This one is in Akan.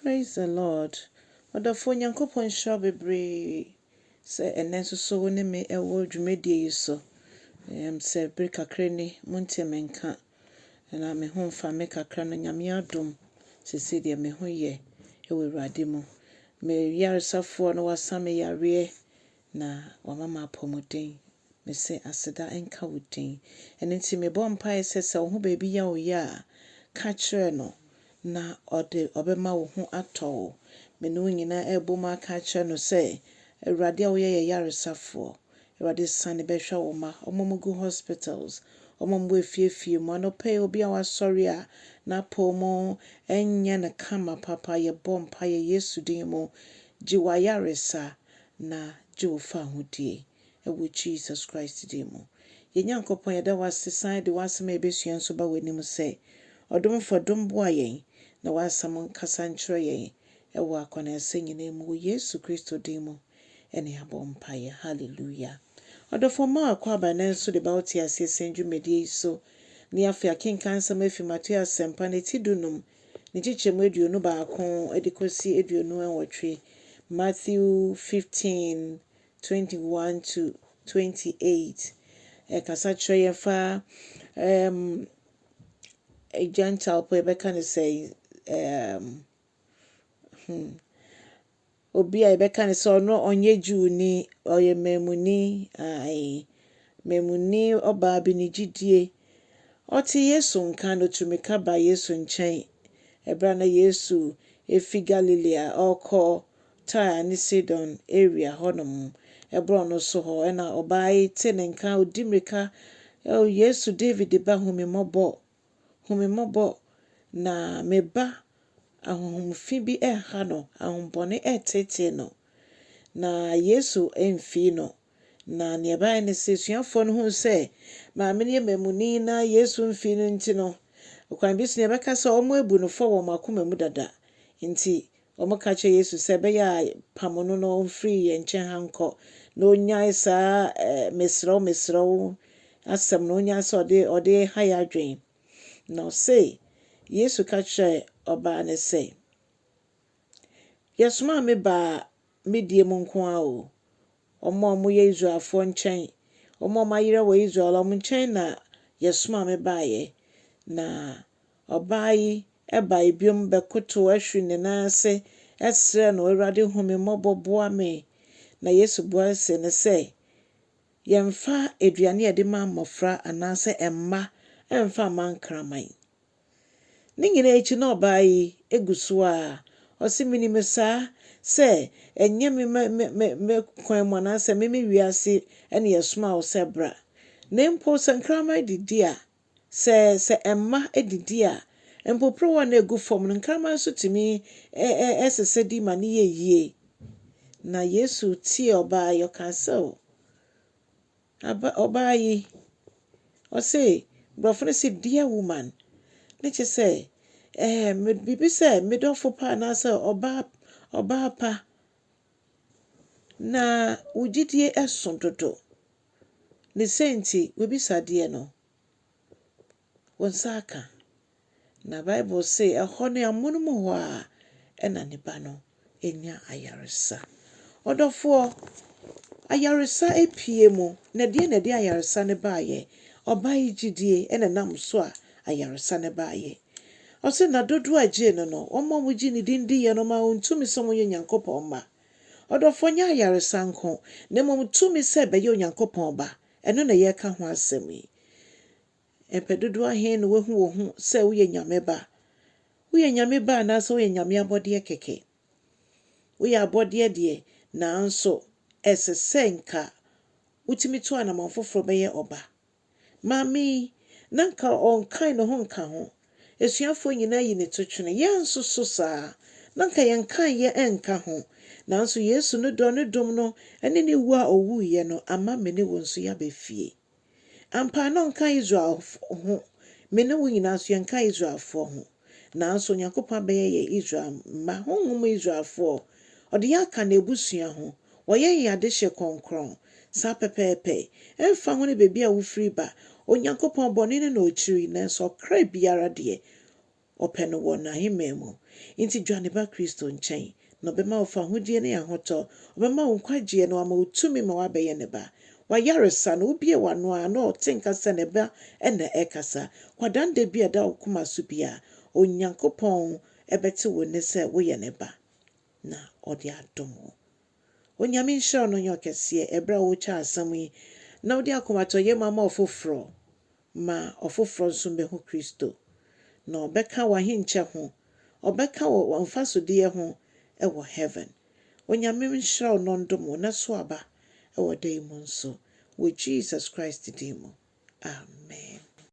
Praise the Lord. Ɔdɔfo Nyankopɔn hyira bebree sɛ ɛnɛ nso so wo ne me ɛwɔ dwumadie yi so. Sɛ bere kakra ni monte me nka na me ho mfa me kakra no Nyame adom sɛsɛ deɛ me ho yɛ ɛwɔ Awurade mu. Me yaresafoɔ no wasa me yareɛ na wama me apɔmuden. Me sɛ aseda ɛnka wo din. Ɛno nti mebɔ mpaeɛ sɛ wo ho baabi ya wo yɛ a ka kyerɛ no na ɔbɛma wo ho atɔ wo. Me ne wo nyinaa ɛbɔ mu aka kyerɛ no sɛ Awurade a woyɛ yɛ yaresafoɔ. Awurade sane bɛhwɛ wo ma. Ɔmo mu gu hospitals. Ɔmo mu efiefie mu. Anɔpa yi obi a wasɔre a n'apɔ mu ɛnyɛ no kama papa yɛbɔ mpaeɛ Yesu din mu. Gye w'ayaresa na gye wo fa ahodie. Ɛwɔ Jesus Christ din mu. Yɛn Nyankopɔn yɛda wo ase san de w'asɛm a yɛbɛsua nso ba w'anim sɛ ɔdomfo dom boa yɛn na w'asɛm nkasa nkyerɛ yɛn ɛwɔ akɔnɛsɛ nyinaa mu wɔ Yesu Kristo din mu ɛne abɔ mpaeɛ. Hallelujah. Ɔdɔfo ma akɔ aba na nso de ba wo te aseɛ sɛ dwumadie yi so ne afei akenka nsɛm afi Matthew asɛmpa ne ti dunum ne kyekyɛmu aduonu baako ɛde kɔsi aduonu ɛnwɔtwe. Matthew 15:21 to 28. Ɛkasa kyerɛ yɛn fa a Gentile po yɛbɛka ne sɛ obi a yɛbɛka ne sɛ ɔno ɔnyɛ Jewni ɔyɛ maamuni maamuni ɔbaa bi ne gyedie ɔte Yesu nka no tumika ba Yesu nkyɛn ɛbra na Yesu efi Galilea ɔkɔ Tyre ne Sidon area hɔnom ɛbra no so hɔ ɛna ɔbaa yi te ne nka odi mirika Yesu David ba humimɔbɔ na meba ahohomfi bi ɛha no ahombɔne ɛtete no na Yesu ɛmfi no na ne ɛbae ne sɛ suafoɔ no hu sɛ maame ne maamuni na Yesu mfi no nti no ɔkwan bi so ne ɛbɛka sɛ ɔmo abu no fɔ wɔ makoma mu dada nti ɔmo ka kyerɛ Yesu sɛ ɛbɛyɛ a pam no na ɔmfiri yɛn nkyɛn ha nkɔ na onyae saa mesrɛw asɛm na onyae sɛ ɔde ha yɛ adwen na ɔse Yesu ka kyerɛ ɔbaa ne sɛ yɛsoma me baa medie mu nko a o ɔmo a ɔmoyɛ Israelfoɔ nkyɛn ɔmo a ɔmayerɛ wɔ Israel ɔmo nkyɛn na yɛsoma me baayɛ na ɔbaa yi ɛbaa biom bɛkoto ahwiri ne nan ase ɛsrɛ no Awurade hu me mmɔbɔ boa me na Yesu boa se ne sɛ yɛmfa aduane a yɛde ma mmɔfra anaasɛ ɛmma ɛmfa ma nkraman. Ne nyinaa akyi na ɔbaa yi egu so a ɔse minim saa sɛ ɛnyɛ me kwan mu anaasɛ me wiase ɛne yɛsoma wo sɛ bra na mpo sɛ nkraman didi a sɛ ɛmma didi a mpo prowa na egu fam no nkraman so tumi ɛsesa di ma ne yɛ yie na Yesu tie ɔbaa yi ɔka sɛ ɔbaa yi ɔse brɔfo no sɛ dear woman ne kyɛ sɛ bibi sɛ medɔfo pa anaasɛ ɔbaa pa na wo gyidie ɛso dodo ne senti wobisadeɛ no wo nsa aka na Bible say ɛhɔ no amono mu hɔ a ɛna ne ba no ɛnya ayaresa. Ɔdɔfoɔ ayaresa epie mu na deɛ na de ayaresa ne baayɛ ɔbaa yi gyidie ɛna nam so a ayaresa ne baayɛ. Ɔse na dodo a gye no ɔmo mo gye ne din di yɛ no ma ontumi sɛ mo yɛ Nyankopɔn ma. Ɔdɔfoɔ nyɛ ayaresa nko na mmom tumi sɛ bɛyɛ Onyankopɔn ba ɛno na yɛka ho asɛm yi. Ɛpɛ dodo ahe na wahu wo ho sɛ woyɛ Nyame ba. Woyɛ Nyame ba anaasɛ woyɛ Nyame abɔdeɛ kɛkɛ. Woyɛ abɔdeɛ deɛ nanso ɛsɛ sɛ nka wotumi to anamɔ foforɔ bɛyɛ ɔba. Maame na nka ɔnkan ne ho nka ho. Esuafoɔ nyinaa yi ne to twene yɛn nso so saa na nka yɛnkan yɛ ɛnka ho nanso Yesu no dɔ ne dom no ɛne ne wu a ɔwuiɛ no ama me ne wo nso yɛaba fie. Ampa na ɔnka Israel ho me ne wo nyinaa so yɛnka Israelfoɔ ho nanso Nyankopɔn bɛyɛ yɛ Israel ma honhom Israelfoɔ ɔde yɛ aka na ebusua ho wɔyɛ yɛ ade hyɛ kɔnkɔn saa pɛpɛɛpɛ ɛmfa ho ne beebi a wofiri ba Onyankopɔn bɔne ne na ɔkyiri nanso ɔkra biara deɛ ɔpɛ no wɔ n'ahemman mu Inti dwane ba Kristo nkyɛn. Na ɔbɛma wo fa hodie ne ahotɔ. Ɔbɛma wo nkwagyeɛ na wama wo tumi ma wabɛyɛ ne ba. Wayaresa na wobie w'ano a na ɔte nkasa ne ba ɛna ɛkasa. Kwadanda bi a da wo koma so bi a Onyankopɔn ɛbɛte wo ne sɛ woyɛ ne ba. Na ɔde adom wo. Onyame nhyira no nyɛ ɔkɛseɛ ɛbrɛ a wotwa asɛm yi. Na wode akomatɔ yɛ mama ɔfoforɔ. Ma ɔfoforɔ nso bɛho Kristo. Na ɔbɛka w'ahenkyɛ ho. Ɔbɛka wɔ mfasodeɛ ho ɛwɔ heaven. Onyame nhyira wo no ndom wo na so aba ɛwɔ da yi mu nso. Wɔ Jesus Christ din mu. Amen.